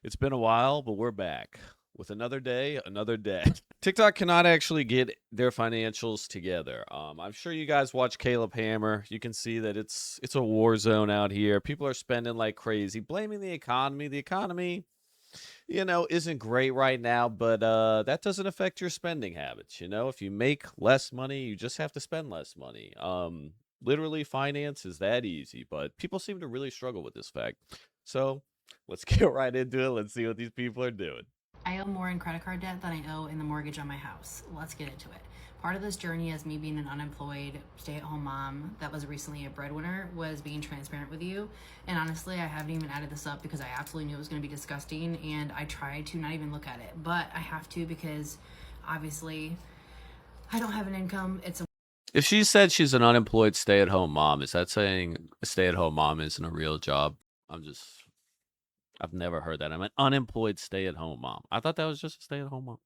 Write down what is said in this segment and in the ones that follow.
It's been a while, but we're back with another day, another day. TikTok cannot actually get their financials together. I'm sure you guys watch Caleb Hammer. You can see that it's a war zone out here. People are spending like crazy, blaming the economy. The economy, isn't great right now, but that doesn't affect your spending habits. If you make less money, you just have to spend less money. Literally, finance is that easy, but people seem to really struggle with this fact. So let's get right into it. Let's see what these people are doing. I owe more in credit card debt than I owe in the mortgage on my house. Let's get into it. Part of this journey as me being an unemployed stay-at-home mom that was recently a breadwinner was being transparent with you. And honestly, I haven't even added this up because I absolutely knew it was going to be disgusting and I tried to not even look at it. But I have to because obviously I don't have an income. If she said she's an unemployed stay-at-home mom, is that saying a stay-at-home mom isn't a real job? I've never heard that. I'm an unemployed stay-at-home mom. I thought that was just a stay-at-home mom.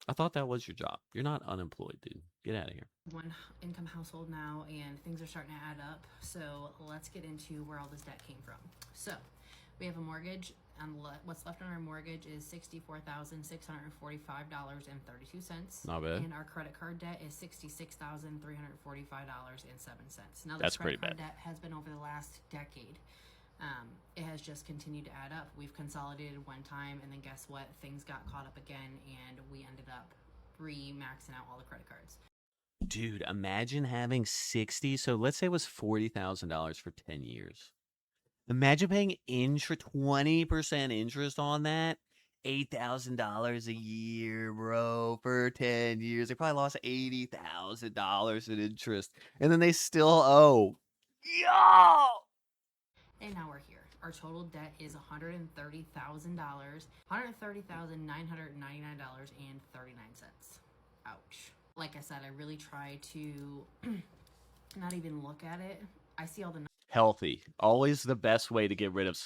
I thought that was your job. You're not unemployed, dude. Get out of here. one income household now and things are starting to add up. So let's get into where all this debt came from. So we have a mortgage, and what's left on our mortgage is $64,645.32. Not bad. And our credit card debt is $66,345.07. Now, this That's pretty credit card bad. debt has been over the last decade. It has just continued to add up. We've consolidated one time, and then guess what? Things got caught up again, and we ended up maxing out all the credit cards. Dude, imagine having 60. So let's say it was $40,000 for 10 years. Imagine paying 20% interest on that. $8,000 a year, bro, for 10 years. They probably lost $80,000 in interest. And then they still owe. Yo! And now we're here. Our total debt is $130,000, $130,999.39. Ouch. Like I said, I really try to not even look at it. I see all the Healthy. Always the best way to get rid of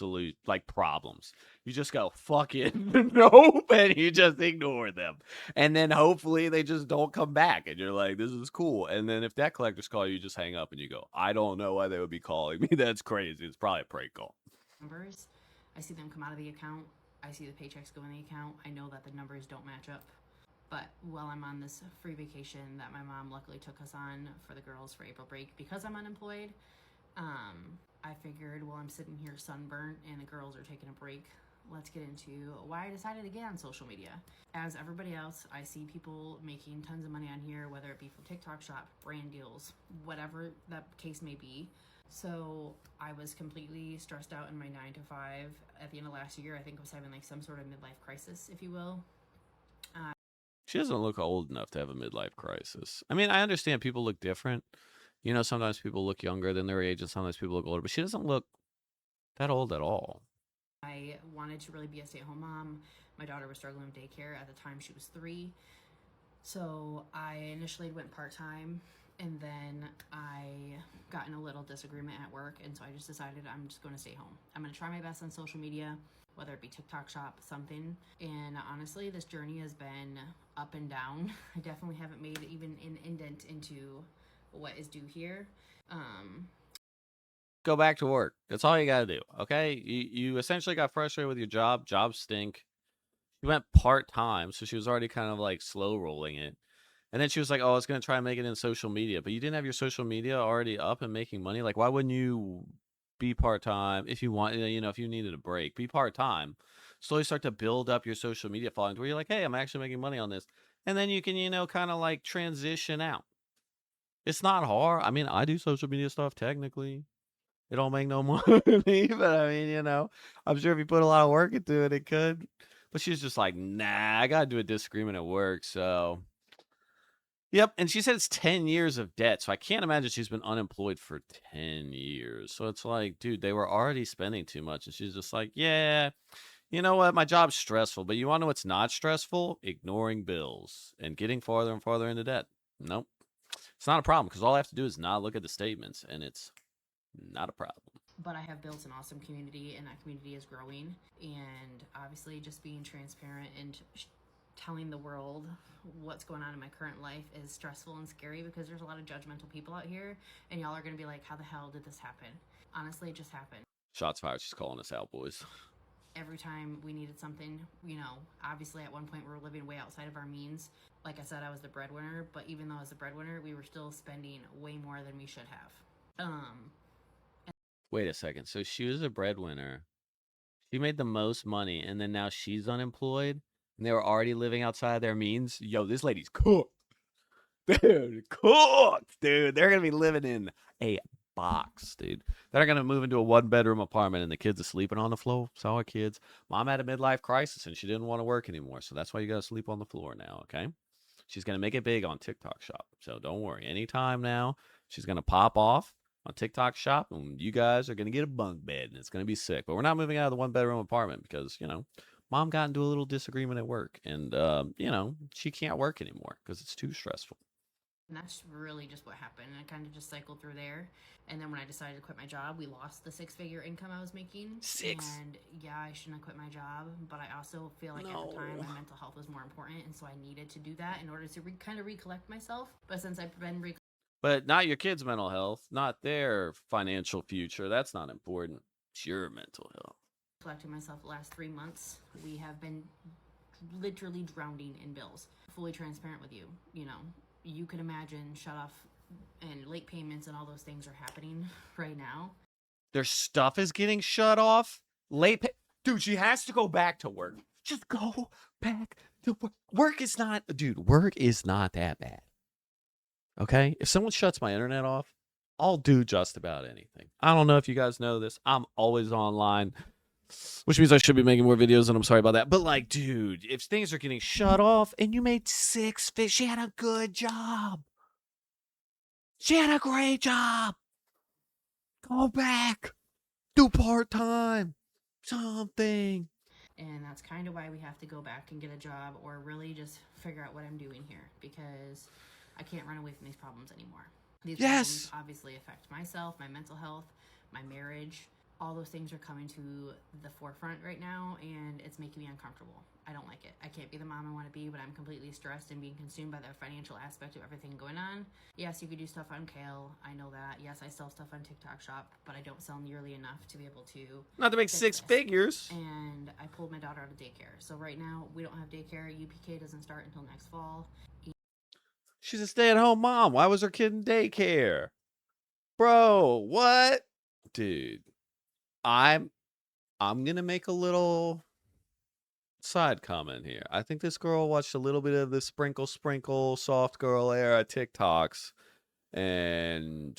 problems. You just go, fuck it. Nope. And you just ignore them. And then hopefully they just don't come back. And you're like, this is cool. And then if debt collectors call you, you just hang up and you go, I don't know why they would be calling me. That's crazy. It's probably a prank call. numbers. I see them come out of the account. I see the paychecks go in the account. I know that the numbers don't match up. But while I'm on this free vacation that my mom luckily took us on for the girls for April break, because I'm unemployed, I figured while I'm sitting here sunburnt and the girls are taking a break, let's get into why I decided to get on social media. As everybody else, I see people making tons of money on here, whether it be from TikTok shop, brand deals, whatever that case may be. So I was completely stressed out in my 9 to 5 at the end of last year. I think I was having like some sort of midlife crisis, if you will. She doesn't look old enough to have a midlife crisis. I mean, I understand people look different. Sometimes people look younger than their age and sometimes people look older, but she doesn't look that old at all. I wanted to really be a stay-at-home mom. My daughter was struggling with daycare. At the time, she was 3. So I initially went part-time, and then I got in a little disagreement at work, and so I just decided I'm just going to stay home. I'm going to try my best on social media, whether it be TikTok shop, something. And honestly, this journey has been up and down. I definitely haven't made even an indent into what is due here. Go back to work. That's all you got to do. Okay. You essentially got frustrated with your job. Jobs stink. She went part time. So she was already kind of like slow rolling it. And then she was like, oh, I was going to try and make it in social media. But you didn't have your social media already up and making money. Like, why wouldn't you be part time if you want, if you needed a break? Be part time. Slowly start to build up your social media following where you're like, hey, I'm actually making money on this. And then you can, kind of like transition out. It's not hard. I mean, I do social media stuff technically. It don't make no money, but I mean, I'm sure if you put a lot of work into it, it could. But she's just like, nah, I gotta do a disagreement at work. So, yep. And she said it's 10 years of debt. So I can't imagine she's been unemployed for 10 years. So it's like, dude, they were already spending too much. And she's just like, yeah, you know what? My job's stressful. But you want to know what's not stressful? Ignoring bills and getting farther and farther into debt. Nope. It's not a problem because all I have to do is not look at the statements and it's not a problem. But I have built an awesome community, and that community is growing. And obviously, just being transparent and telling the world what's going on in my current life is stressful and scary because there's a lot of judgmental people out here, and y'all are going to be like, how the hell did this happen? Honestly, it just happened. Shots fired. She's calling us out, boys. every time we needed something, obviously at one point we were living way outside of our means. Like I said, I was the breadwinner, but even though I was the breadwinner, we were still spending way more than we should have. Wait a second. So she was a breadwinner. She made the most money, and then now she's unemployed, and they were already living outside their means. Yo, this lady's cooked. Dude, cooked, dude. They're gonna be living in a box, dude. They're gonna move into a 1-bedroom apartment, and the kids are sleeping on the floor. Sorry, kids. Mom had a midlife crisis, and she didn't want to work anymore, so that's why you gotta sleep on the floor now. Okay. She's gonna make it big on TikTok Shop, so don't worry. Anytime now, she's gonna pop off on TikTok Shop, and you guys are gonna get a bunk bed, and it's gonna be sick. But we're not moving out of the 1-bedroom apartment because Mom got into a little disagreement at work, and she can't work anymore because it's too stressful. And that's really just what happened. And I kind of just cycled through there. And then when I decided to quit my job, we lost the 6-figure income I was making. Six. And yeah, I shouldn't have quit my job, but I also feel like at the time my mental health was more important, and so I needed to do that in order to kind of recollect myself. But since I've been But not your kids' mental health, not their financial future. That's not important. It's your mental health. collecting myself the last 3 months, we have been literally drowning in bills. Fully transparent with you, you can imagine shut off and late payments and all those things are happening right now. Their stuff is getting shut off. Dude, she has to go back to work. Just go back to work. Work is not that bad. Okay? If someone shuts my internet off, I'll do just about anything. I don't know if you guys know this. I'm always online, which means I should be making more videos, and I'm sorry about that. But, like, dude, if things are getting shut off and you made 6 fish, she had a good job. She had a great job. Go back. Do part-time. Something. And that's kind of why we have to go back and get a job, or really just figure out what I'm doing here, because I can't run away from these problems anymore. These problems obviously affect myself, my mental health, my marriage. All those things are coming to the forefront right now, and it's making me uncomfortable. I don't like it. I can't be the mom I want to be, but I'm completely stressed and being consumed by the financial aspect of everything going on. Yes, you could do stuff on Kale. I know that. Yes, I sell stuff on TikTok Shop, but I don't sell nearly enough to be able to Not to make 6 figures. And I pulled my daughter out of daycare. So right now, we don't have daycare. UPK doesn't start until next fall. She's a stay-at-home mom. Why was her kid in daycare? Bro, what? Dude, I'm gonna make a little side comment here. I think this girl watched a little bit of the sprinkle soft girl era TikToks and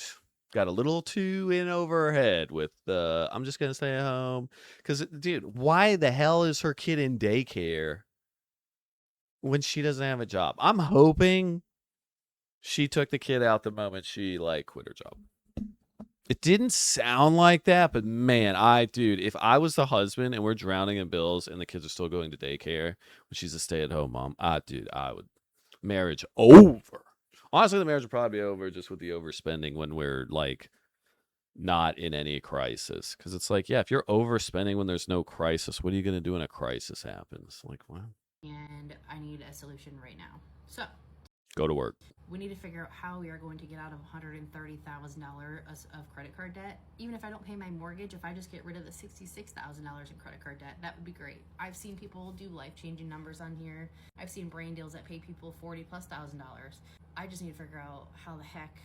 got a little too in over her head with the I'm just gonna stay at home. Because, dude, why the hell is her kid in daycare when she doesn't have a job? I'm hoping she took the kid out the moment she quit her job. It didn't sound like that, but man, dude, if I was the husband and we're drowning in bills and the kids are still going to daycare when she's a stay-at-home mom, dude, I would. Marriage over. Honestly, the marriage would probably be over just with the overspending when we're not in any crisis. Because it's yeah, if you're overspending when there's no crisis, what are you going to do when a crisis happens? Wow. And I need a solution right now. So, go to work. We need to figure out how we are going to get out of $130,000 of credit card debt. Even if I don't pay my mortgage, if I just get rid of the $66,000 in credit card debt, that would be great. I've seen people do life-changing numbers on here. I've seen brain deals that pay people $40,000+. I just need to figure out how the heck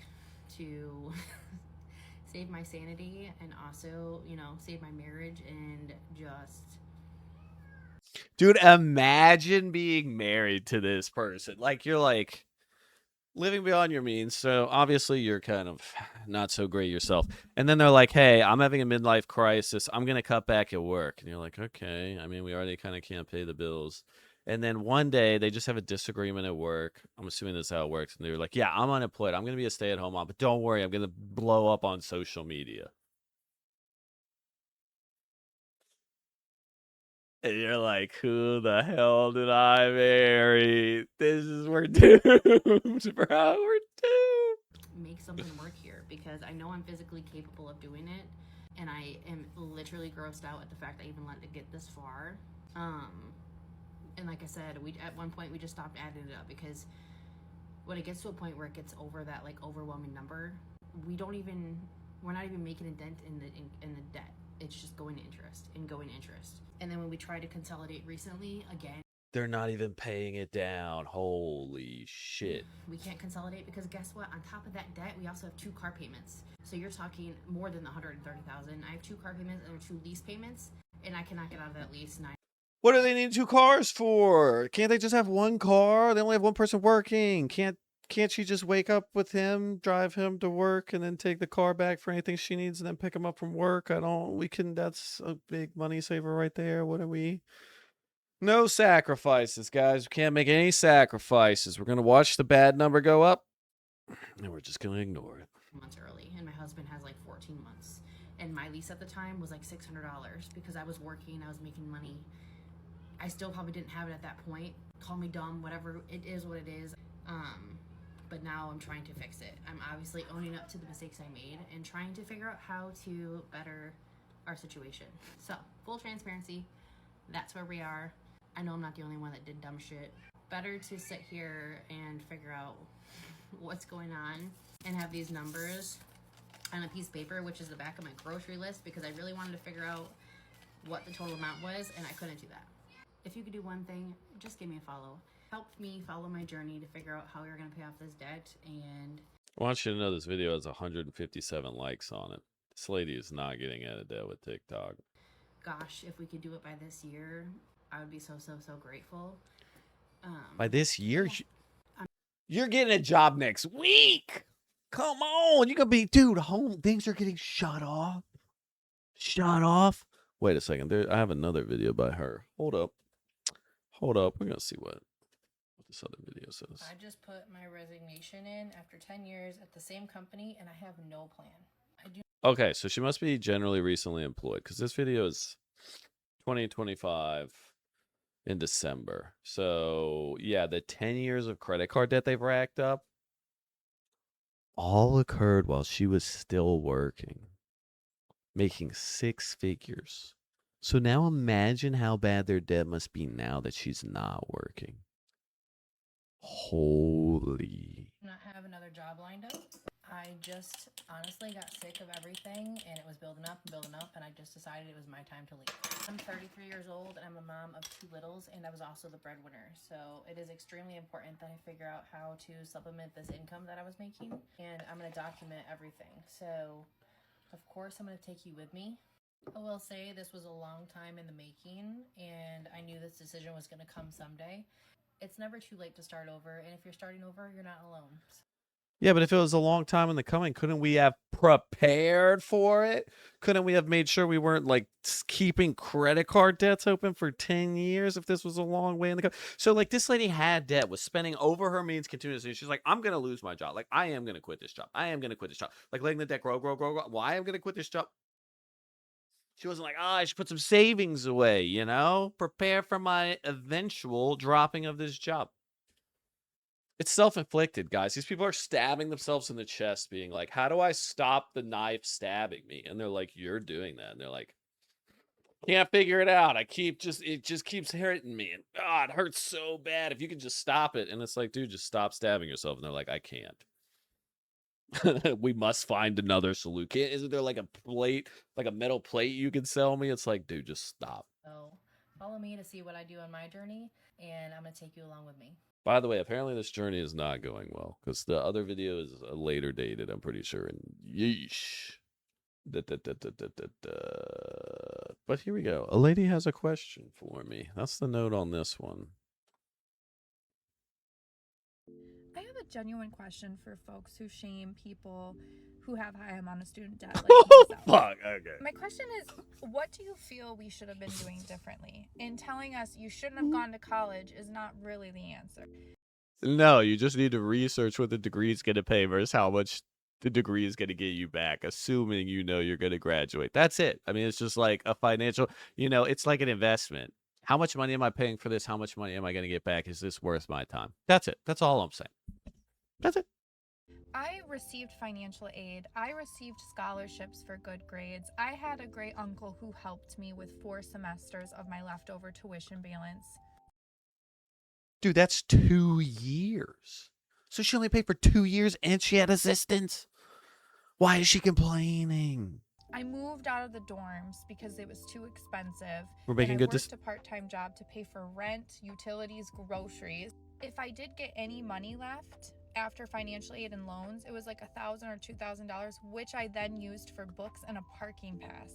to save my sanity and also, save my marriage and just... Dude, imagine being married to this person. You're living beyond your means, so obviously you're kind of not so great yourself. And then they're like, hey, I'm having a midlife crisis. I'm going to cut back at work. And you're like, okay. I mean, we already kind of can't pay the bills. And then one day they just have a disagreement at work. I'm assuming this is how it works. And they're like, yeah, I'm unemployed. I'm going to be a stay-at-home mom, but don't worry. I'm going to blow up on social media. And you're like, who the hell did I marry? We're doomed, bro. We're doomed. Make something work here because I know I'm physically capable of doing it. And I am literally grossed out at the fact I even let it get this far. And like I said, at one point we just stopped adding it up because when it gets to a point where it gets over that overwhelming number, we're not even making a dent in the debt. it's just going to interest and going to interest. And then when we tried to consolidate recently, again, They're not even paying it down. Holy shit. we can't consolidate because guess what? On top of that debt, we also have 2 car payments. So you're talking more than the 130,000. I have 2 car payments and 2 lease payments, and I cannot get out of that lease. What do they need 2 cars for? Can't they just have 1 car? They only have 1 person working. Can't she just wake up with him, drive him to work, and then take the car back for anything she needs and then pick him up from work? That's a big money saver right there. What are we? No sacrifices, guys. We can't make any sacrifices. We're going to watch the bad number go up, and we're just going to ignore it. Months early, and my husband has like 14 months. And my lease at the time was like $600 because I was working, I was making money. I still probably didn't have it at that point. Call me dumb, whatever. It is what it is. But now I'm trying to fix it. I'm obviously owning up to the mistakes I made and trying to figure out how to better our situation. So, full transparency, that's where we are. I know I'm not the only one that did dumb shit. Better to sit here and figure out what's going on and have these numbers on a piece of paper, which is the back of my grocery list, because I really wanted to figure out what the total amount was, and I couldn't do that. If you could do one thing, just give me a follow. Help me follow my journey to figure out how we're going to pay off this debt. And I want you to know this video has 157 likes on it. This lady is not getting out of debt with TikTok. Gosh, if we could do it by this year, I would be so grateful. By this year? You're getting a job next week. Come on. You're going to be, dude, home. Things are getting shut off. Shut off. Wait a second. I have another video by her. Hold up. We're going to see what this other video says. I just put my resignation in after 10 years at the same company, and I have no plan. Okay, so she must be generally recently employed because this video is 2025 in December. So, yeah, the 10 years of credit card debt they've racked up all occurred while she was still working, making 6 figures. So now imagine how bad their debt must be now that she's not working. Holy. Not have another job lined up. I just honestly got sick of everything, and it was building up, and I just decided it was my time to leave. I'm 33 years old, and I'm a mom of 2 littles, and I was also the breadwinner. So it is extremely important that I figure out how to supplement this income that I was making, and I'm going to document everything. So, of course, I'm going to take you with me. I will say this was a long time in the making, and I knew this decision was going to come someday. It's never too late to start over, and if you're starting over, you're not alone. Yeah, but if it was a long time in the coming, couldn't we have prepared for it? Couldn't we have made sure we weren't like keeping credit card debts open for 10 years if this was a long way in the coming? So like this lady had debt, was spending over her means continuously. She's like, I'm going to lose my job. Like I am going to quit this job. Like letting the debt grow. Well, I am going to quit this job. She wasn't like, I should put some savings away, you know? Prepare for my eventual dropping of this job. It's self-inflicted, guys. These people are stabbing themselves in the chest, being like, how do I stop the knife stabbing me? And they're like, you're doing that. And they're like, can't figure it out. It just keeps hurting me. And it hurts so bad. If you could just stop it. And it's like, dude, just stop stabbing yourself. And they're like, I can't. We must find another solution. Isn't there like a plate, like a metal plate you can sell me? It's like, dude, just stop. So follow me to see what I do on my journey, and I'm going to take you along with me. By the way, apparently this journey is not going well because the other video is later dated, I'm pretty sure. And yeesh. But here we go. A lady has a question for me. That's the note on this one. I have a genuine question for folks who shame people who have high amount of student debt. Like Fuck, okay. My question is, what do you feel we should have been doing differently? In telling us you shouldn't have gone to college is not really the answer. No, you just need to research what the degree is going to pay versus how much the degree is going to get you back, assuming you know you're going to graduate. That's it. I mean, it's just like a financial, it's like an investment. How much money am I paying for this? How much money am I going to get back? Is this worth my time? That's it. That's all I'm saying. That's it. I received financial aid. I received scholarships for good grades. I had a great uncle who helped me with 4 semesters of my leftover tuition balance. Dude, that's 2 years. So she only paid for 2 years and she had assistance. Why is she complaining? I moved out of the dorms because it was too expensive, We're and making I good worked a part-time job to pay for rent, utilities, groceries. If I did get any money left after financial aid and loans, it was like $1,000 or $2,000, which I then used for books and a parking pass.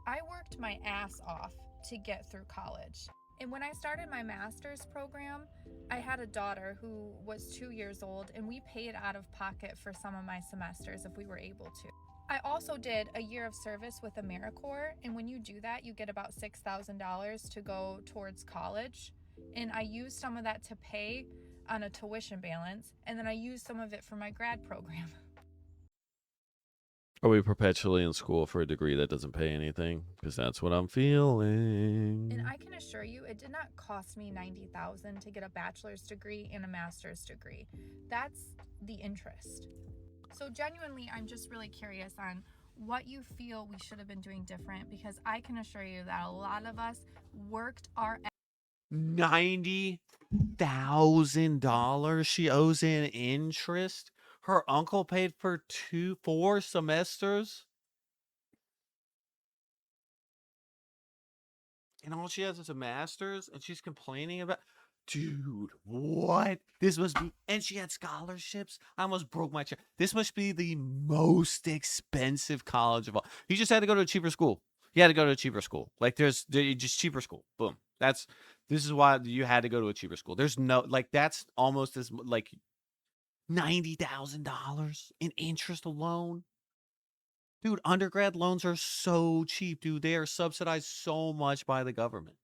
I worked my ass off to get through college. And when I started my master's program, I had a daughter who was 2 years old, and we paid out of pocket for some of my semesters if we were able to. I also did a year of service with AmeriCorps, and when you do that, you get about $6,000 to go towards college. And I used some of that to pay on a tuition balance, and then I used some of it for my grad program. Are we perpetually in school for a degree that doesn't pay anything? Because that's what I'm feeling. And I can assure you, it did not cost me $90,000 to get a bachelor's degree and a master's degree. That's the interest. So genuinely, I'm just really curious on what you feel we should have been doing different, because I can assure you that a lot of us worked our $90,000 she owes in interest. Her uncle paid for 4 semesters. And all she has is a master's, and she's complaining about. Dude, what? This must be. And she had scholarships. I almost broke my chair. This must be the most expensive college of all. He just had to go to a cheaper school. He had to go to a cheaper school. Like, there's just cheaper school. Boom. This is why you had to go to a cheaper school. There's no, like, that's almost as, like, $90,000 in interest alone. Dude, undergrad loans are so cheap, dude. They are subsidized so much by the government.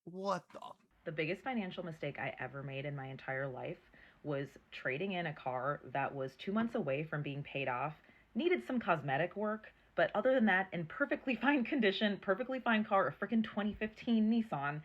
What the? The biggest financial mistake I ever made in my entire life was trading in a car that was 2 months away from being paid off, needed some cosmetic work, but other than that, in perfectly fine condition, perfectly fine car, a freaking 2015 Nissan,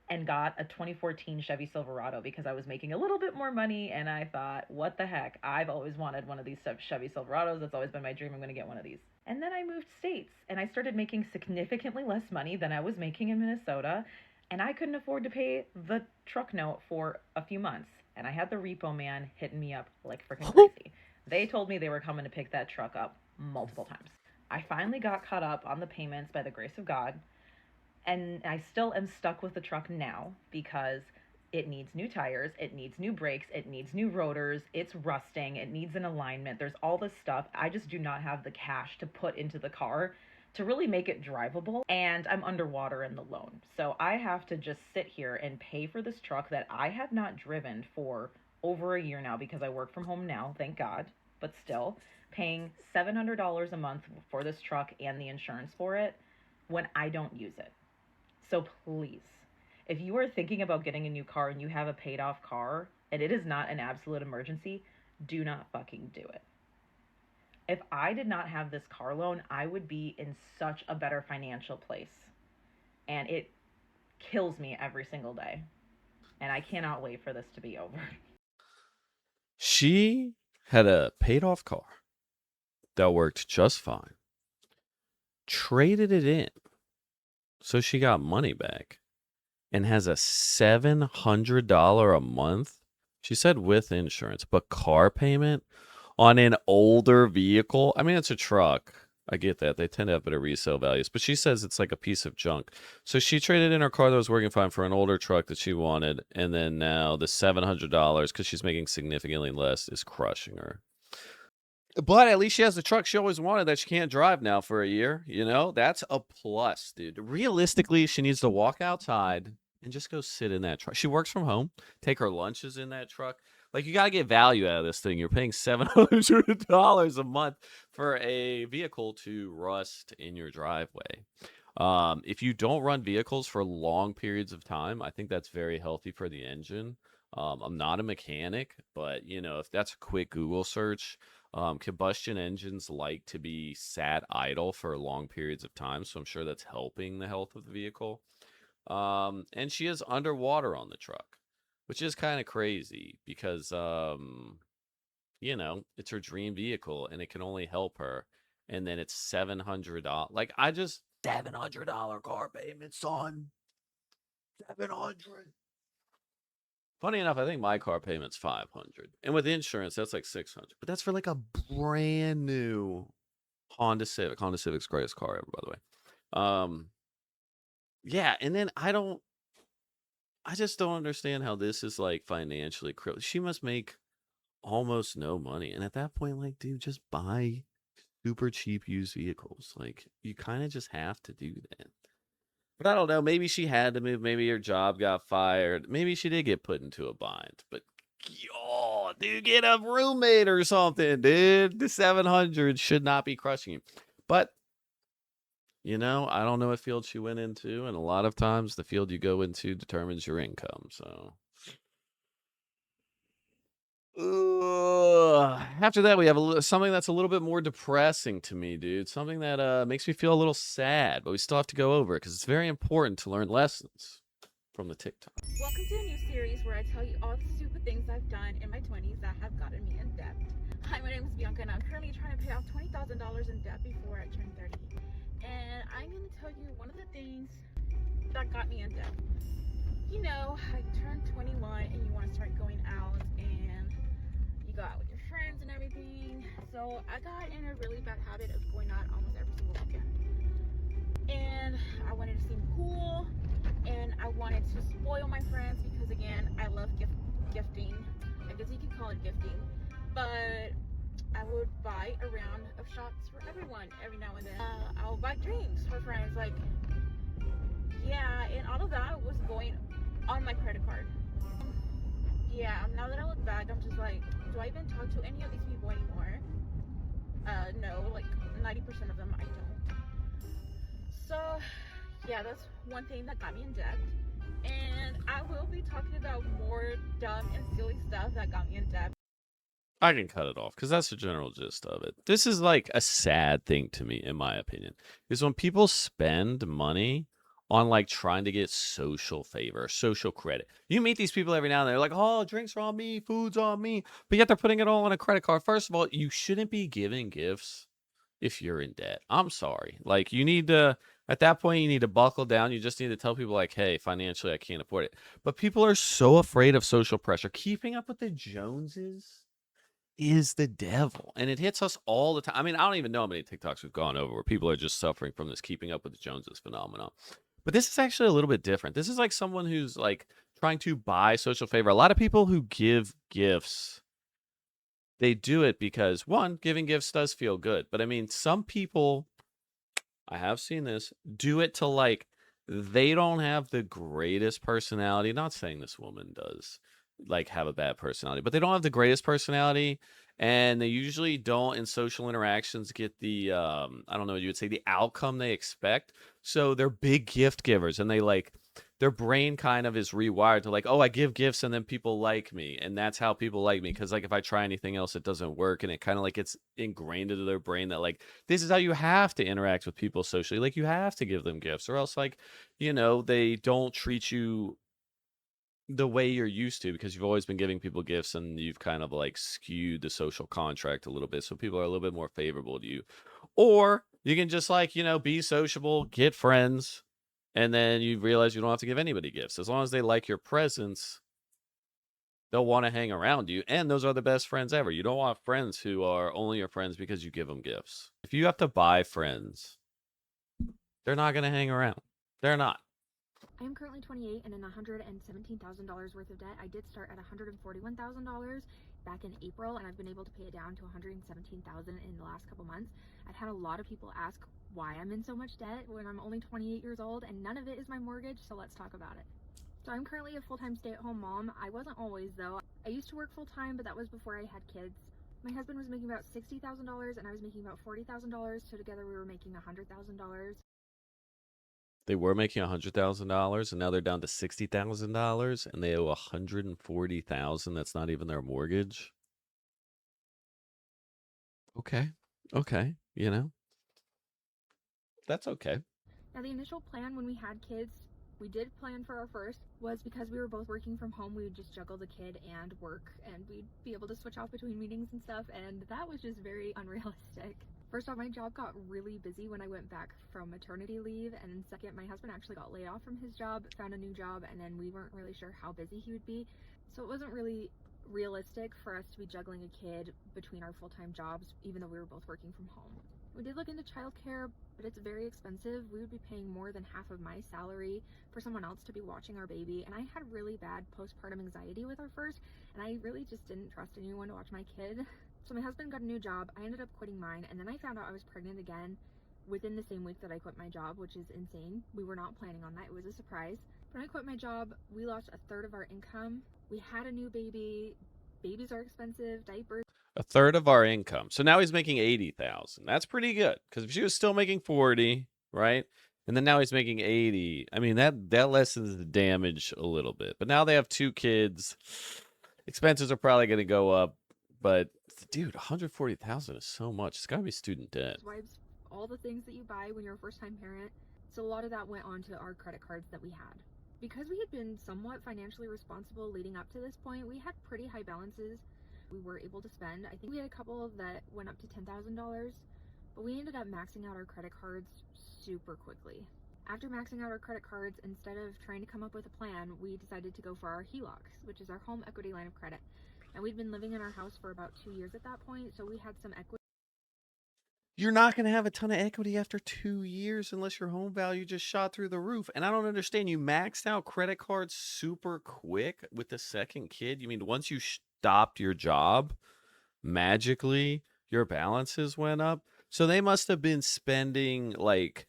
and got a 2014 Chevy Silverado because I was making a little bit more money and I thought, what the heck? I've always wanted one of these Chevy Silverados. That's always been my dream. I'm going to get one of these. And then I moved states and I started making significantly less money than I was making in Minnesota. And I couldn't afford to pay the truck note for a few months. And I had the repo man hitting me up like freaking crazy. They told me they were coming to pick that truck up multiple times. I finally got caught up on the payments by the grace of God. And I still am stuck with the truck now because it needs new tires, it needs new brakes, it needs new rotors, it's rusting, it needs an alignment. There's all this stuff. I just do not have the cash to put into the car to really make it drivable, and I'm underwater in the loan. So I have to just sit here and pay for this truck that I have not driven for over a year now because I work from home now, thank God, but still paying $700 a month for this truck and the insurance for it when I don't use it. So please, if you are thinking about getting a new car and you have a paid off car and it is not an absolute emergency, do not fucking do it. If I did not have this car loan, I would be in such a better financial place. And it kills me every single day. And I cannot wait for this to be over. She had a paid off car that worked just fine, traded it in, so she got money back, and has a $700 a month. She said with insurance, but car payment on an older vehicle. I mean, it's a truck. I get that. They tend to have better resale values, but she says it's like a piece of junk. So she traded in her car that was working fine for an older truck that she wanted, and then now the $700, because she's making significantly less, is crushing her. But at least she has the truck she always wanted that she can't drive now for a year. You know, that's a plus, dude. Realistically, she needs to walk outside and just go sit in that truck. She works from home, take her lunches in that truck. Like, you got to get value out of this thing. You're paying $700 a month for a vehicle to rust in your driveway. If you don't run vehicles for long periods of time, I think that's very healthy for the engine. I'm not a mechanic, but, you know, if that's a quick Google search, combustion engines like to be sat idle for long periods of time, so I'm sure that's helping the health of the vehicle. And she is underwater on the truck, which is kind of crazy because, you know, it's her dream vehicle and it can only help her. And then it's $700. Like, $700 car payment, son. 700. Funny enough, I think my car payment's 500, and with insurance, that's like 600. But that's for like a brand new Honda Civic. Honda Civic's greatest car ever, by the way. Yeah, and then I just don't understand how this is like financially critical. She must make almost no money. And at that point, like, dude, just buy super cheap used vehicles. Like, you kind of just have to do that. But I don't know. Maybe she had to move. Maybe her job got fired. Maybe she did get put into a bind. But, oh, dude, get a roommate or something, dude. The 700 should not be crushing you. But, I don't know what field she went into. And a lot of times the field you go into determines your income. So. After that, we have something that's a little bit more depressing to me, dude. Something that makes me feel a little sad, but we still have to go over it because it's very important to learn lessons from the TikTok. Welcome to a new series where I tell you all the stupid things I've done in my 20s that have gotten me in debt. Hi, my name is Bianca and I'm currently trying to pay off $20,000 in debt before I turn 30. And I'm going to tell you one of the things that got me in debt. You know, I turned 21 and you want to start going out and you go out with your friends and everything. So I got in a really bad habit of going out almost every single weekend. And I wanted to seem cool and I wanted to spoil my friends because, again, I love gifting. I guess you could call it gifting. But I would buy a round of shots for everyone every now and then. I would buy drinks for friends. Like, yeah, and all of that was going on my credit card. Yeah, now that I look back, I'm just like, do I even talk to any of these people anymore? No, like 90% of them I don't. So, yeah, that's one thing that got me in debt. And I will be talking about more dumb and silly stuff that got me in debt. I can cut it off because that's the general gist of it. This is like a sad thing to me, in my opinion, is when people spend money on like trying to get social favor, social credit. You meet these people every now and then, they're like, oh, drinks are on me, food's on me, but yet they're putting it all on a credit card. First of all, you shouldn't be giving gifts if you're in debt. I'm sorry. Like, you need to, at that point, you need to buckle down. You just need to tell people, like, hey, financially, I can't afford it. But people are so afraid of social pressure. Keeping up with the Joneses is the devil. And it hits us all the time. I mean, I don't even know how many TikToks we've gone over where people are just suffering from this keeping up with the Joneses phenomenon. But this is actually a little bit different. This is like someone who's like trying to buy social favor. A lot of people who give gifts, they do it because, one, giving gifts does feel good. But I mean, some people, I have seen this, do it to like, they don't have the greatest personality. Not saying this woman does like have a bad personality, but they don't have the greatest personality. And they usually don't in social interactions get the, I don't know what you would say, the outcome they expect. So they're big gift givers and they like, their brain kind of is rewired to like, oh, I give gifts and then people like me. And that's how people like me. Cause like if I try anything else, it doesn't work. And it kind of like gets ingrained into their brain that like, this is how you have to interact with people socially. Like you have to give them gifts or else like, they don't treat you the way you're used to because you've always been giving people gifts and you've kind of like skewed the social contract a little bit. So people are a little bit more favorable to you. Or you can just like, be sociable, get friends, and then you realize you don't have to give anybody gifts. As long as they like your presence, they'll want to hang around you. And those are the best friends ever. You don't want friends who are only your friends because you give them gifts. If you have to buy friends, they're not going to hang around. They're not. I am currently 28 and in $117,000 worth of debt. I did start at $141,000 back in April, and I've been able to pay it down to $117,000 in the last couple months. I've had a lot of people ask why I'm in so much debt when I'm only 28 years old, and none of it is my mortgage, so let's talk about it. So I'm currently a full-time stay-at-home mom. I wasn't always, though. I used to work full-time, but that was before I had kids. My husband was making about $60,000 and I was making about $40,000, so together we were making $100,000. They were making $100,000 and now they're down to $60,000 and they owe $140,000. That's not even their mortgage. Okay. That's okay. Now, the initial plan when we had kids, we did plan for our first, was because we were both working from home, we would just juggle the kid and work, and we'd be able to switch off between meetings and stuff, and that was just very unrealistic. First off, my job got really busy when I went back from maternity leave, and second, my husband actually got laid off from his job, found a new job, and then we weren't really sure how busy he would be, so it wasn't really realistic for us to be juggling a kid between our full-time jobs, even though we were both working from home. We did look into childcare, but it's very expensive. We would be paying more than half of my salary for someone else to be watching our baby, and I had really bad postpartum anxiety with our first, and I really just didn't trust anyone to watch my kid. So my husband got a new job, I ended up quitting mine, and then I found out I was pregnant again within the same week that I quit my job, which is insane. We were not planning on that. It was a surprise. When I quit my job, we lost a third of our income. We had a new baby. Babies are expensive, diapers. A third of our income. So now he's making 80,000. That's pretty good. Because if she was still making 40, right? And then now he's making 80. I mean, that lessens the damage a little bit. But now they have 2 kids. Expenses are probably going to go up. But dude, 140,000 is so much. It's got to be student debt. Wipes, all the things that you buy when you're a first-time parent. So a lot of that went onto our credit cards that we had. Because we had been somewhat financially responsible leading up to this point, we had pretty high balances we were able to spend. I think we had a couple that went up to $10,000, but we ended up maxing out our credit cards super quickly. After maxing out our credit cards, instead of trying to come up with a plan, we decided to go for our HELOCs, which is our home equity line of credit. And we'd been living in our house for about 2 years at that point, so we had some equity. You're not going to have a ton of equity after 2 years unless your home value just shot through the roof. And I don't understand. You maxed out credit cards super quick with the second kid. You mean once you stopped your job, magically your balances went up? So they must have been spending like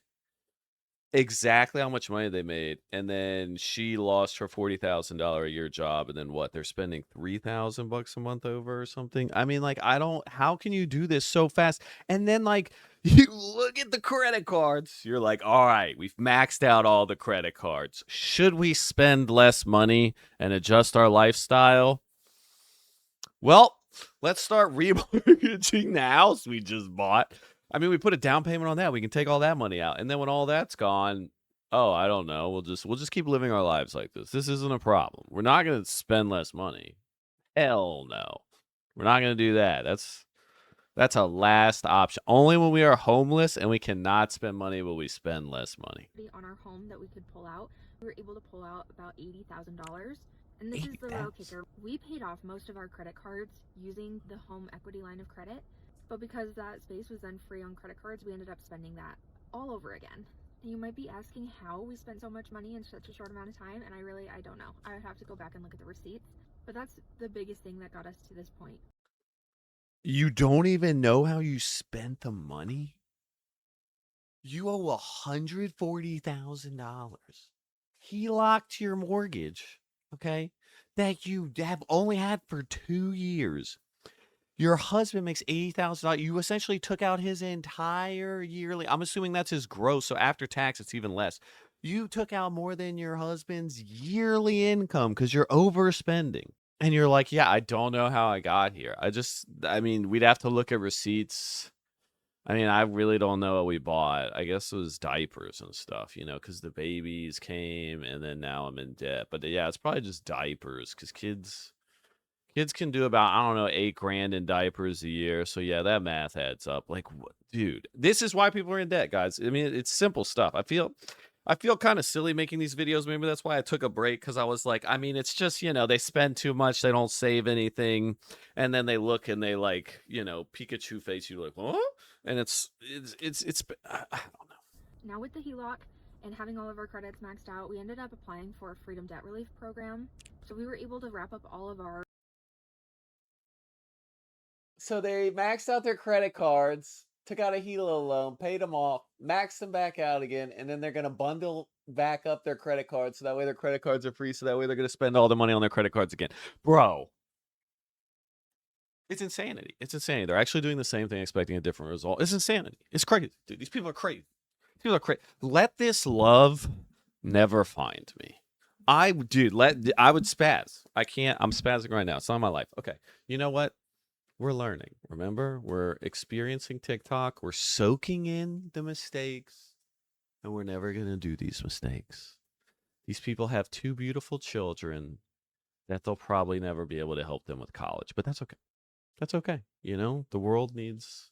exactly how much money they made, and then she lost her $40,000 a year job, and then what? They're spending $3,000 a month over or something. I mean, like, I don't. How can you do this so fast? And then, like, you look at the credit cards. You're like, all right, we've maxed out all the credit cards. Should we spend less money and adjust our lifestyle? Well, let's start remortgaging the house we just bought. I mean, we put a down payment on that. We can take all that money out. And then when all that's gone, oh, I don't know. We'll just keep living our lives like this. This isn't a problem. We're not going to spend less money. Hell no. We're not going to do that. That's a last option. Only when we are homeless and we cannot spend money will we spend less money. On our home that we could pull out. We were able to pull out about $80,000. And this is the real kicker. We paid off most of our credit cards using the home equity line of credit. But because that space was then free on credit cards, we ended up spending that all over again. And you might be asking how we spent so much money in such a short amount of time, and I don't know. I would have to go back and look at the receipts. But that's the biggest thing that got us to this point. You don't even know how you spent the money? You owe $140,000. HELOC to your mortgage, okay, that you have only had for 2 years. Your husband makes $80,000. You essentially took out his entire yearly. I'm assuming that's his gross. So after tax, it's even less. You took out more than your husband's yearly income because you're overspending. And you're like, yeah, I don't know how I got here. I mean, we'd have to look at receipts. I mean, I really don't know what we bought. I guess it was diapers and stuff, because the babies came and then now I'm in debt. But yeah, it's probably just diapers because kids can do about, I don't know, $8,000 in diapers a year. So yeah, that math adds up. Like, dude, this is why people are in debt, guys. I mean, it's simple stuff. I feel kind of silly making these videos. Maybe that's why I took a break, because I was like, I mean, it's just, they spend too much. They don't save anything. And then they look and they like, Pikachu face. You're like, huh? And it's I don't know. Now with the HELOC and having all of our credits maxed out, we ended up applying for a Freedom Debt Relief program. So we were able to wrap up all of our. So they maxed out their credit cards, took out a HELO loan, paid them off, maxed them back out again, and then they're going to bundle back up their credit cards so that way their credit cards are free, so that way they're going to spend all the money on their credit cards again. Bro. It's insanity. It's insanity. They're actually doing the same thing, expecting a different result. It's insanity. It's crazy. Dude, these people are crazy. People are crazy. Let this love never find me. I would spaz. I'm spazzing right now. It's not my life. Okay. You know what? We're learning. Remember? We're experiencing TikTok. We're soaking in the mistakes. And we're never going to do these mistakes. These people have 2 beautiful children that they'll probably never be able to help them with college. But that's okay. That's okay. The world needs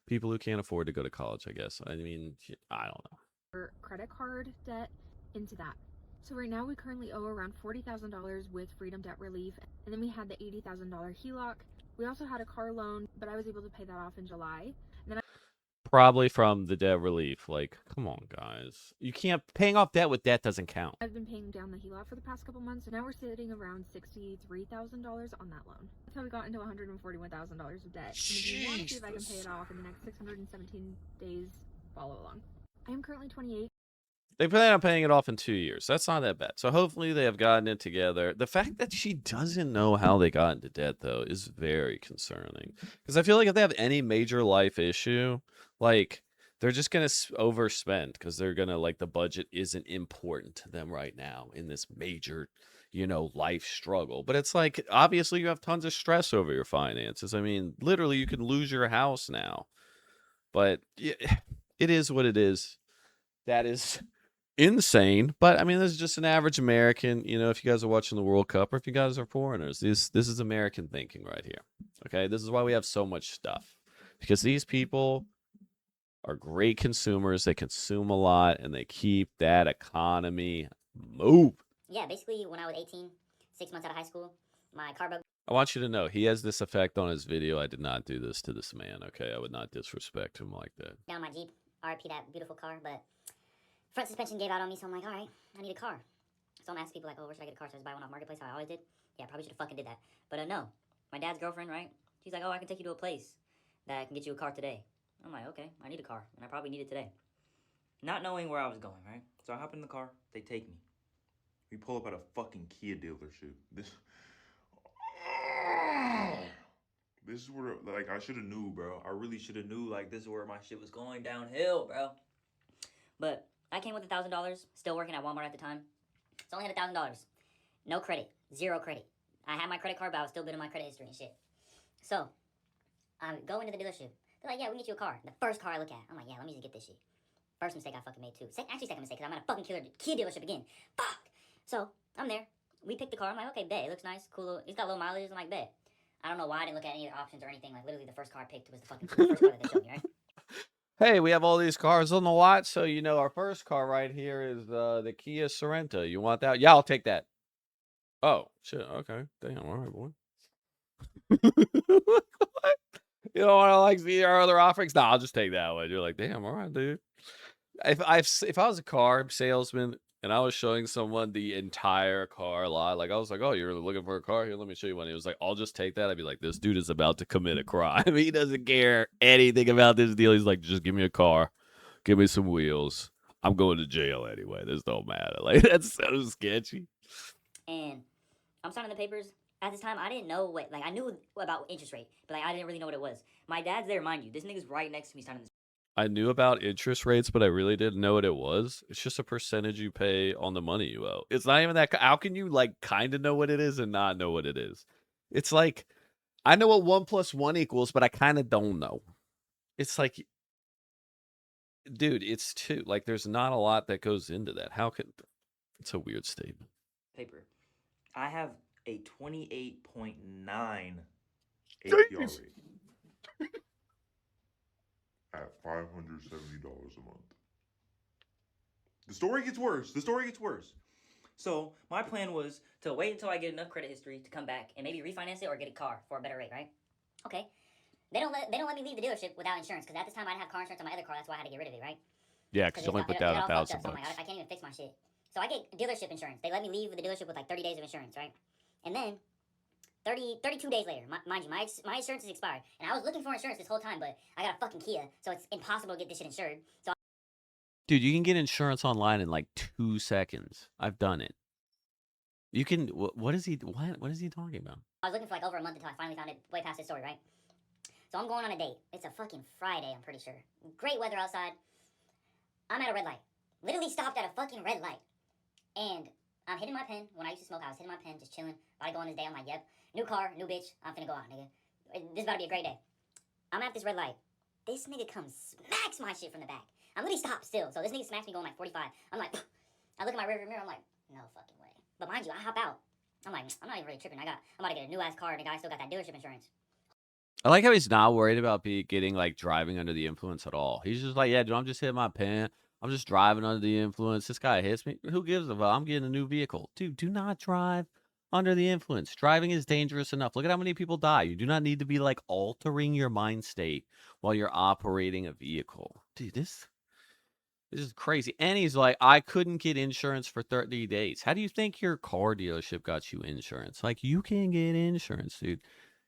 people who can't afford to go to college, I guess. I mean, I don't know. Credit card debt into that. So right now we currently owe around $40,000 with Freedom Debt Relief. And then we had the $80,000 HELOC. We also had a car loan, but I was able to pay that off in July. And then Probably from the debt relief. Like, come on, guys. You can't paying off debt with debt doesn't count. I've been paying down the HELOC for the past couple months, and now we're sitting around $63,000 on that loan. That's how we got into $141,000 of debt. And if you want to see if I can pay it off in the next 617 days, follow along. I am currently 28. They plan on paying it off in 2 years. That's not that bad. So hopefully they have gotten it together. The fact that she doesn't know how they got into debt, though, is very concerning. Because I feel like if they have any major life issue, like, they're just going to overspend because they're going to, like, the budget isn't important to them right now in this major, life struggle. But it's like, obviously you have tons of stress over your finances. I mean, literally you can lose your house now. But it is what it is. That is insane. But I mean, this is just an average American. If you guys are watching the World Cup or if you guys are foreigners, this is American thinking right here. Okay, this is why we have so much stuff, because these people are great consumers. They consume a lot and they keep that economy moving. Yeah, basically when I was 18, 6 months out of high school, my car broke I want you to know he has this effect on his video. I did not do this to this man. Okay, I would not disrespect him like that. down my Jeep, RIP that beautiful car, but front suspension gave out on me, so I'm like, all right, I need a car. So I'm asking people like, oh, where should I get a car? So I just buy one off Marketplace, how I always did. Yeah, I probably should have fucking did that. But no, my dad's girlfriend, right? She's like, oh, I can take you to a place that can get you a car today. I'm like, okay, I need a car, and I probably need it today. Not knowing where I was going, right? So I hop in the car, they take me. We pull up at a fucking Kia dealership. This is where, like, I should have knew, bro. I really should have knew, like, this is where my shit was going downhill, bro. But I came with $1,000, still working at Walmart at the time. So only had $1,000. No credit, zero credit. I had my credit card, but I was still building my credit history and shit. So I go into the dealership. They're like, yeah, we can get you a car. The first car I look at, I'm like, yeah, let me just get this shit. First mistake I fucking made too. Second mistake, because I'm at a fucking Kia dealership again. Fuck! So I'm there. We picked the car. I'm like, okay, bet. It looks nice, cool. It's got low mileage. I'm like, bet. I don't know why I didn't look at any other options or anything. Like, literally the first car I picked was the fucking first car that they showed me, right? Hey, we have all these cars on the lot, so our first car right here is the Kia Sorento. You want that? Yeah, I'll take that. Oh, shit. Okay. Damn. All right, boy. You don't want to like see our other offerings? No, I'll just take that one. You're like, damn, all right, dude. If I was a car salesman and I was showing someone the entire car lot, like I was like, oh, you're looking for a car? Here, let me show you one. He was like, I'll just take that. I'd be like, this dude is about to commit a crime. He doesn't care anything about this deal. He's like, just give me a car, give me some wheels. I'm going to jail anyway. This don't matter. Like, that's so sketchy. And I'm signing the papers. At this time, I didn't know what, like, I knew about interest rate, but like, I didn't really know what it was. My dad's there, mind you. This nigga's right next to me signing this. I knew about interest rates, but I really didn't know what it was. It's just a percentage you pay on the money you owe. It's not even that. How can you like kind of know what it is and not know what it is? It's like, I know what 1 + 1 equals, but I kind of don't know. It's like, dude, it's 2. Like, there's not a lot that goes into that. How can? It's a weird statement. Paper. I have a 28.9 APR rate. At $570 a month. The story gets worse. So my plan was to wait until I get enough credit history to come back and maybe refinance it or get a car for a better rate, right? Okay. They don't let me leave the dealership without insurance, because at this time I didn't have car insurance on my other car. That's why I had to get rid of it, right? Yeah, because you only put down $1,000. So I'm like, I can't even fix my shit. So I get dealership insurance. They let me leave the dealership with like 30 days of insurance, right? And then 32 days later, mind you, my insurance is expired. And I was looking for insurance this whole time, but I got a fucking Kia, so it's impossible to get this shit insured. So Dude, you can get insurance online in like 2 seconds. I've done it. You can. What is he talking about? I was looking for like over a month until I finally found it way past this story, right? So I'm going on a date. It's a fucking Friday, I'm pretty sure. Great weather outside. I'm at a red light. Literally stopped at a fucking red light. And I'm hitting my pen. When I used to smoke, I was hitting my pen, just chilling. About to go on this day, I'm like, yep. New car, new bitch. I'm finna go out, nigga. This is about to be a great day. I'm at this red light. This nigga comes, smacks my shit from the back. I'm literally stopped still. So this nigga smacks me going like 45. I'm like, I look at my rearview mirror. I'm like, no fucking way. But mind you, I hop out. I'm like, I'm not even really tripping. I'm about to get a new ass car, and the guy still got that dealership insurance. I like how he's not worried about getting like driving under the influence at all. He's just like, yeah, dude, I'm just hitting my pen. I'm just driving under the influence. This guy hits me. Who gives a fuck? I'm getting a new vehicle. Dude, do not drive Under the influence. Driving is dangerous enough. Look at how many people die. You do not need to be like altering your mind state while you're operating a vehicle. Dude, this is crazy. And he's like, I couldn't get insurance for 30 days. How do you think your car dealership got you insurance? Like, you can't get insurance, dude.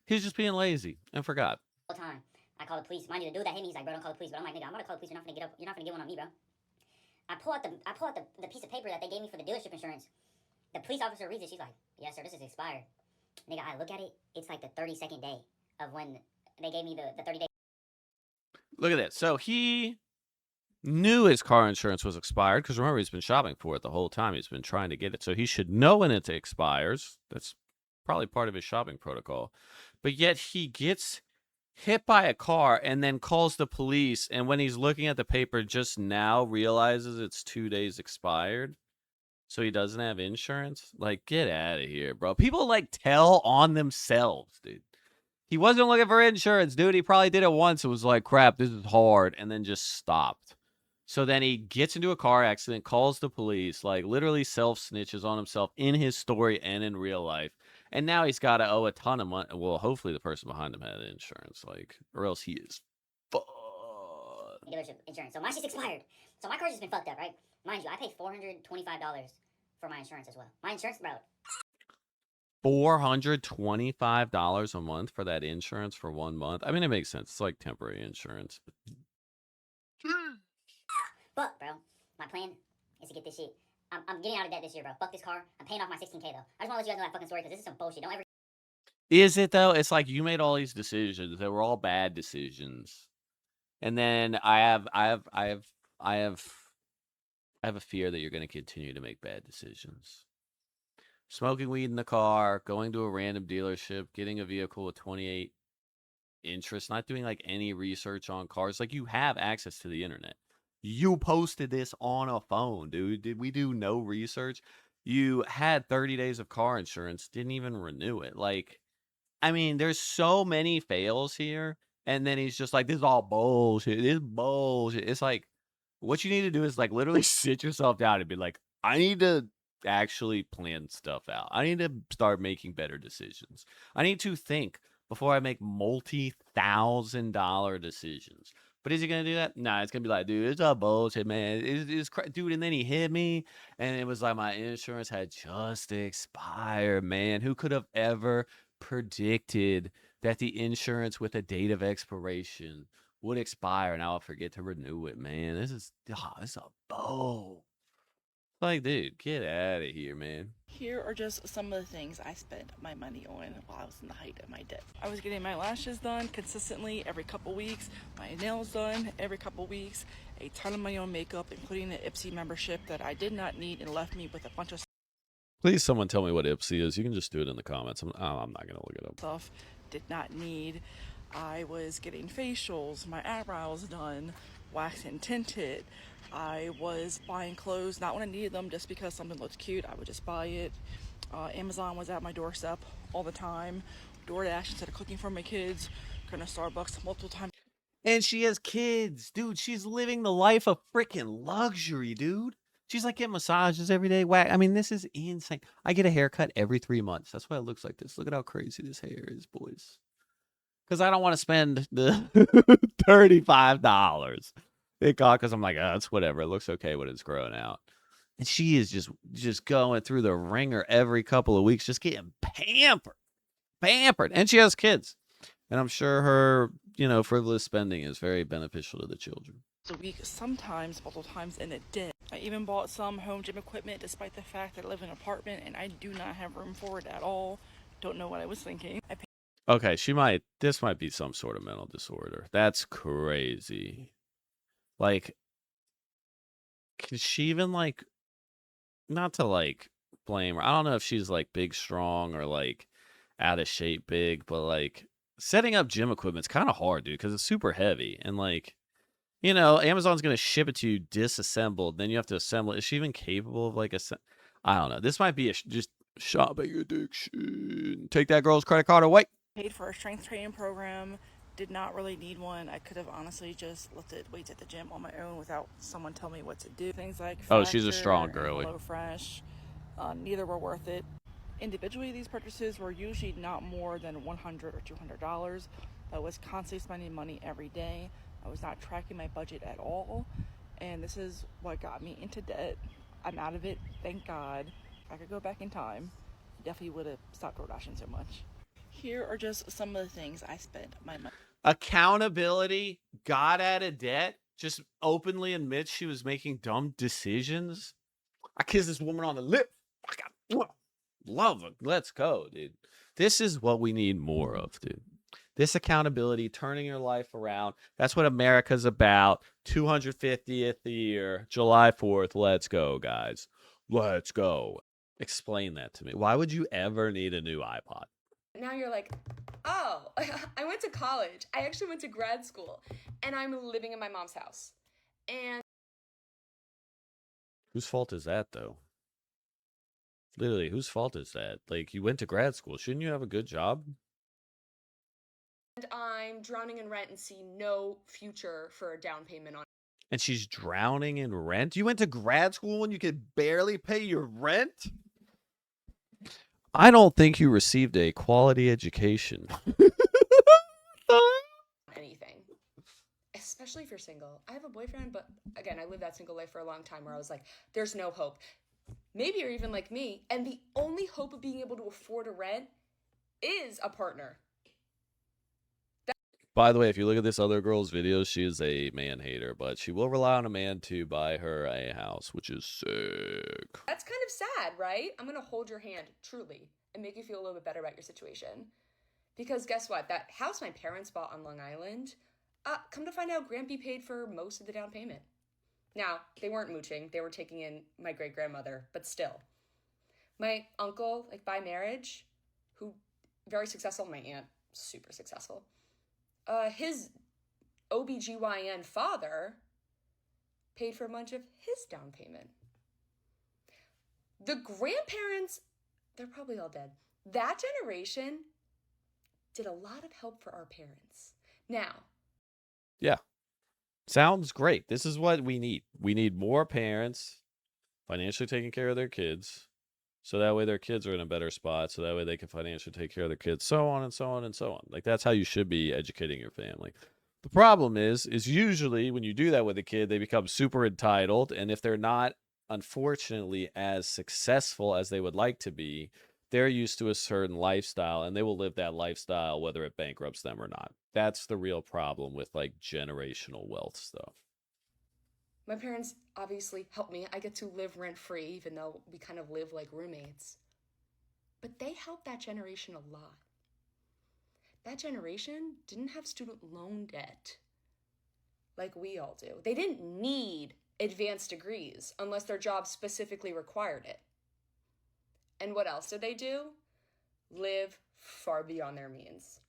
He's just being lazy and forgot. All the time. I call the police. Mind you, the dude that hit me, he's like, bro, don't call the police. But I'm like, nigga, I'm about to call the police. You're not gonna get one on me, bro. I pull out the piece of paper that they gave me for the dealership insurance. The police officer reads it. She's like, yes, sir, this is expired. Nigga, I look at it. It's like the 32nd day of when they gave me the 30 days. Look at this. So he knew his car insurance was expired because remember, he's been shopping for it the whole time. He's been trying to get it. So he should know when it expires. That's probably part of his shopping protocol. But yet he gets hit by a car and then calls the police. And when he's looking at the paper just now, realizes it's 2 days expired. So he doesn't have insurance? Like, get out of here, bro. People, like, tell on themselves, dude. He wasn't looking for insurance, dude. He probably did it once. It was like, crap, this is hard, and then just stopped. So then he gets into a car accident, calls the police, like, literally self-snitches on himself in his story and in real life. And now he's got to owe a ton of money. Well, hopefully the person behind him had insurance, like, or else he is fucked. Dealership insurance. So my shit's expired. So my car's just been fucked up, right? Mind you, I paid $425 for my insurance as well. My insurance, bro. $425 a month for that insurance for 1 month. I mean, it makes sense. It's like temporary insurance. But, bro, my plan is to get this shit. I'm getting out of debt this year, bro. Fuck this car. I'm paying off my $16K, though. I just want to let you guys know that fucking story because this is some bullshit. Don't ever. Is it, though? It's like you made all these decisions. They were all bad decisions. And then I have a fear that you're going to continue to make bad decisions. Smoking weed in the car, going to a random dealership, getting a vehicle with 28 interest, not doing like any research on cars. Like, you have access to the internet. You posted this on a phone, dude. Did we do no research? You had 30 days of car insurance, didn't even renew it. Like, I mean, there's so many fails here. And then he's just like, this is all bullshit. This is bullshit. It's like, what you need to do is like literally sit yourself down and be like, I need to actually plan stuff out. I need to start making better decisions. I need to think before I make multi-$1,000 decisions. But is he going to do that? Nah, it's going to be like, dude, it's all bullshit, man. Dude, and then he hit me, and it was like my insurance had just expired, man. Who could have ever predicted that the insurance with a date of expiration would expire and I'll forget to renew it, man? This is a bull. Like, dude, get out of here, man. Here are just some of the things I spent my money on while I was in the height of my debt. I was getting my lashes done consistently every couple weeks, my nails done every couple weeks, a ton of my own makeup, including the Ipsy membership that I did not need and left me with a bunch of Please, someone tell me what Ipsy is. You can just do it in the comments. I'm not going to look it up. stuff did not need. I was getting facials, my eyebrows done, waxed and tinted. I was buying clothes, not when I needed them, just because something looked cute, I would just buy it. Amazon was at my doorstep all the time. DoorDash instead of cooking for my kids. Going to Starbucks multiple times. And she has kids. Dude, she's living the life of freaking luxury, dude. She's like getting massages every day. I mean, this is insane. I get a haircut every 3 months. That's why it looks like this. Look at how crazy this hair is, boys. Because I don't want to spend the $35 it got, because I'm like, oh, it's whatever. It looks okay when it's growing out. And she is just going through the ringer every couple of weeks, just getting pampered. And she has kids. And I'm sure her, frivolous spending is very beneficial to the children. A week, sometimes multiple times in a day. I even bought some home gym equipment despite the fact that I live in an apartment and I do not have room for it at all. Don't know what I was thinking. Okay, this might be some sort of mental disorder. That's crazy. Like, can she even, like, not to, like, blame her. I don't know if she's, like, big, strong, or, like, out of shape big, but, like, setting up gym equipment's kind of hard, dude, because it's super heavy. And, like, Amazon's going to ship it to you disassembled. Then you have to assemble it. Is she even capable of, like, I don't know. This might be just shopping addiction. Take that girl's credit card away. Paid for a strength training program. Did not really need one. I could have honestly just lifted weights at the gym on my own without someone telling me what to do. Things like oh, she's a strong girly. HelloFresh, neither were worth it. Individually, these purchases were usually not more than $100 or $200. I was constantly spending money every day. I was not tracking my budget at all. And this is what got me into debt. I'm out of it, thank God. If I could go back in time, definitely would have stopped door dashing so much. Here are just some of the things I spent my money. Accountability, got out of debt, just openly admits she was making dumb decisions. I kissed this woman on the lip. I got love her. Let's go, dude. This is what we need more of, dude. This accountability, turning your life around. That's what America's about. 250th year, July 4th. Let's go, guys. Let's go. Explain that to me. Why would you ever need a new iPod? Now you're like, oh, I went to college. I actually went to grad school, and I'm living in my mom's house. And whose fault is that, though? Literally, whose fault is that? Like, you went to grad school. Shouldn't you have a good job? I'm drowning in rent and see no future for a down payment on. And she's drowning in rent? You went to grad school and you could barely pay your rent? I don't think you received a quality education. Anything. Especially if you're single. I have a boyfriend, but again, I lived that single life for a long time where I was like, there's no hope. Maybe you're even like me, and the only hope of being able to afford a rent is a partner. By the way, if you look at this other girl's videos, she is a man hater, but she will rely on a man to buy her a house, which is sick. That's kind of sad, right? I'm going to hold your hand, truly, and make you feel a little bit better about your situation. Because guess what? That house my parents bought on Long Island, come to find out, Grampy paid for most of the down payment. Now, they weren't mooching. They were taking in my great-grandmother, but still. My uncle, like by marriage, who, very successful, my aunt, super successful. His OBGYN father paid for much of his down payment. The grandparents, they're probably all dead. That generation did a lot of help for our parents. Now. Yeah. Sounds great. This is what we need. We need more parents financially taking care of their kids. So that way their kids are in a better spot. So that way they can financially take care of their kids. So on and so on and so on. Like, that's how you should be educating your family. The problem is usually when you do that with a kid, they become super entitled. And if they're not, unfortunately, as successful as they would like to be, they're used to a certain lifestyle and they will live that lifestyle whether it bankrupts them or not. That's the real problem with like generational wealth stuff. My parents obviously helped me. I get to live rent-free, even though we kind of live like roommates. But they helped that generation a lot. That generation didn't have student loan debt like we all do. They didn't need advanced degrees unless their job specifically required it. And what else did they do? Live far beyond their means.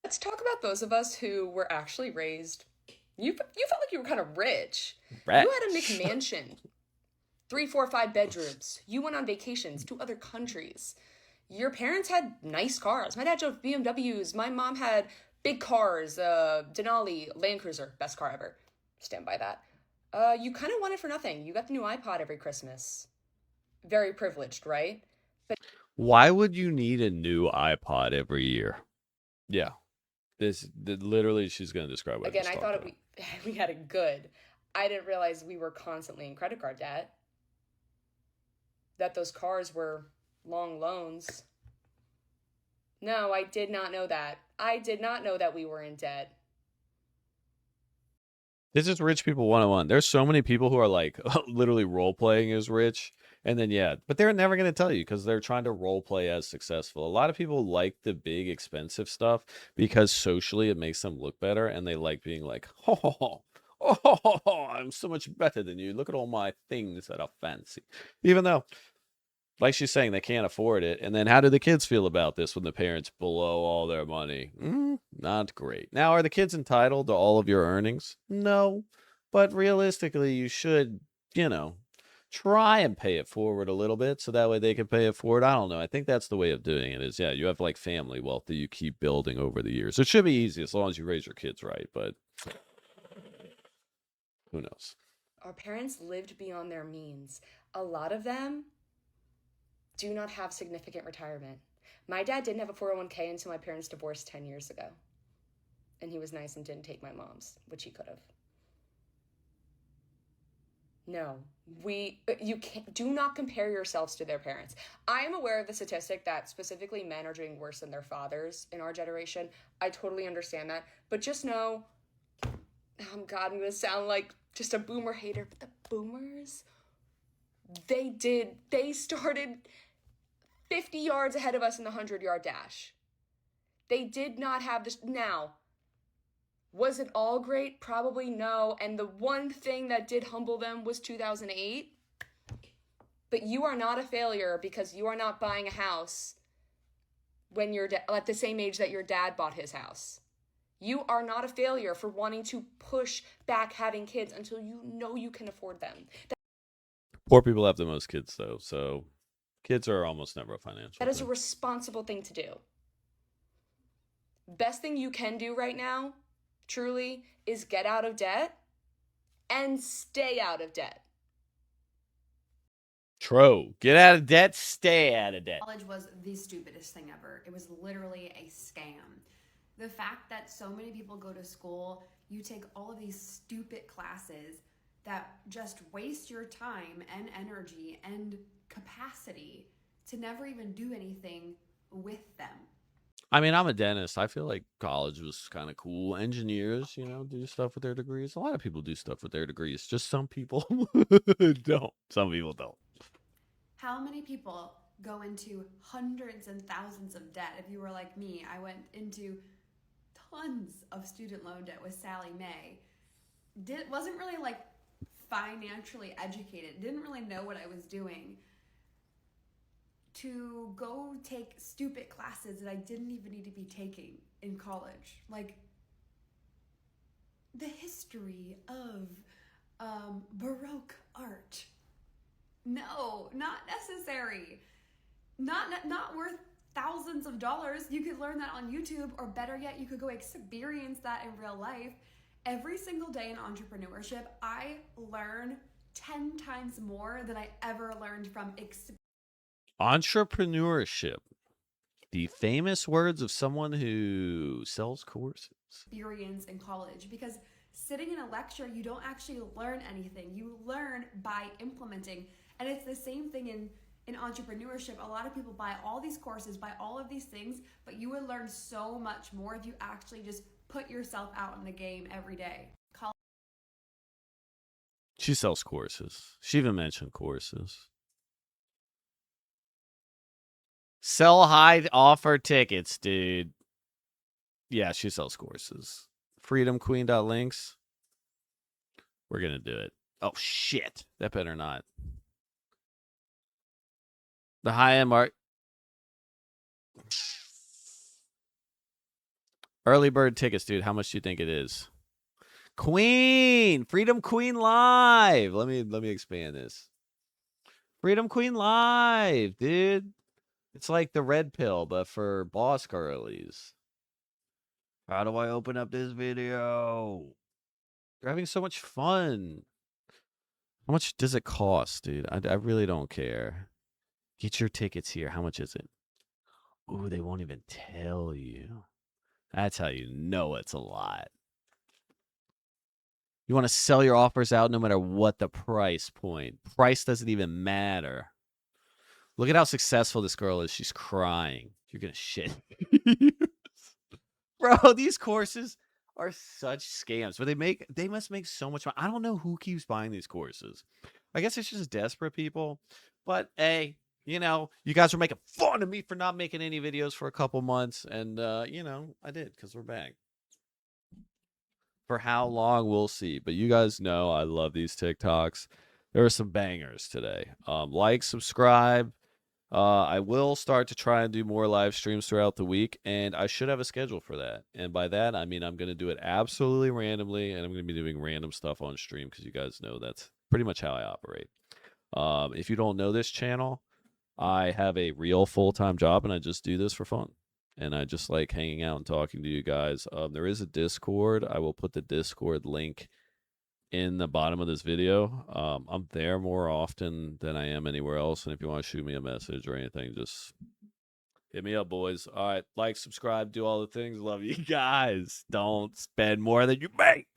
Let's talk about those of us who were actually raised. You felt like you were kind of rich. You had a McMansion, 3, 4, 5 bedrooms. You went on vacations to other countries. Your parents had nice cars. My dad drove BMWs. My mom had big cars, Denali, Land Cruiser, best car ever. Stand by that. You kind of won it for nothing. You got the new iPod every Christmas. Very privileged, right? But why would you need a new iPod every year? Yeah. Literally, she's going to describe what again, I thought we had it good. I didn't realize we were constantly in credit card debt. That those cars were long loans. No, I did not know that. I did not know that we were in debt. This is Rich People 101. There's so many people who are like literally role playing as rich. And then, yeah, but they're never going to tell you because they're trying to role play as successful. A lot of people like the big, expensive stuff because socially it makes them look better. And they like being like, I'm so much better than you. Look at all my things that are fancy. Even though, like she's saying, they can't afford it. And then how do the kids feel about this when the parents blow all their money? Not great. Now, are the kids entitled to all of your earnings? No. But realistically, you should, try and pay it forward a little bit so that way they can pay it forward. I don't know. I think that's the way of doing it is, yeah, you have like family wealth that you keep building over the years. It should be easy as long as you raise your kids right, but who knows? Our parents lived beyond their means. A lot of them do not have significant retirement. My dad didn't have a 401k until my parents divorced 10 years ago. And he was nice and didn't take my mom's, which he could have. No, you can't, do not compare yourselves to their parents. I am aware of the statistic that specifically men are doing worse than their fathers in our generation. I totally understand that. But just know, oh God, I'm going to sound like just a boomer hater, but the boomers, they started 50 yards ahead of us in the 100-yard dash. They did not have this. Now, was it all great? Probably no. And the one thing that did humble them was 2008. But you are not a failure because you are not buying a house when you're at the same age that your dad bought his house. You are not a failure for wanting to push back having kids until you know you can afford them. Poor people have the most kids, though, so kids are almost never a financial That is a thing. responsible thing to do. Best thing you can do right now, truly, is get out of debt and stay out of debt. True. Get out of debt, stay out of debt. College was the stupidest thing ever. It was literally a scam. The fact that so many people go to school, you take all of these stupid classes that just waste your time and energy and capacity to never even do anything with them. I mean, I'm a dentist. I feel like college was kind of cool. Engineers, do stuff with their degrees. A lot of people do stuff with their degrees. Just some people don't. Some people don't. How many people go into hundreds and thousands of debt? If you were like me, I went into tons of student loan debt with Sally Mae. Wasn't really like financially educated. Didn't really know what I was doing. To go take stupid classes that I didn't even need to be taking in college. Like the history of Baroque art. No, not necessary. Not worth thousands of dollars. You could learn that on YouTube, or better yet, you could go experience that in real life. Every single day in entrepreneurship, I learn 10 times more than I ever learned from Entrepreneurship. The famous words of someone who sells courses. Experience in college, because sitting in a lecture, you don't actually learn anything. You learn by implementing. And it's the same thing in entrepreneurship. A lot of people buy all these courses, buy all of these things, but you would learn so much more if you actually just put yourself out in the game every day. She sells courses. She even mentioned courses. Sell high offer tickets, dude. Yeah, she sells courses. FreedomQueen.links. We're going to do it. Oh, shit. That better not. The high-end mark. Early bird tickets, dude. How much do you think it is? Queen. Freedom Queen Live. Let me expand this. Freedom Queen Live, dude. It's like the red pill, but for boss girlies. How do I open up this video? They're having so much fun. How much does it cost, dude? I really don't care. Get your tickets here. How much is it? Ooh, they won't even tell you. That's how you know it's a lot. You want to sell your offers out no matter what the price point. Price doesn't even matter. Look at how successful this girl is. She's crying. You're going to shit. Bro, these courses are such scams. But they must make so much money. I don't know who keeps buying these courses. I guess it's just desperate people. But, hey, you guys were making fun of me for not making any videos for a couple months. And, I did because we're back. For how long, we'll see. But you guys know I love these TikToks. There are some bangers today. Like, subscribe. I will start to try and do more live streams throughout the week, and I should have a schedule for that. And by that, I mean I'm going to do it absolutely randomly, and I'm going to be doing random stuff on stream because you guys know that's pretty much how I operate. If you don't know this channel, I have a real full-time job, and I just do this for fun. And I just like hanging out and talking to you guys. There is a Discord. I will put the Discord link in the bottom of this video. I'm there more often than I am anywhere else. And if you want to shoot me a message or anything, just hit me up, boys. All right. Like, subscribe, do all the things. Love you guys. Don't spend more than you make.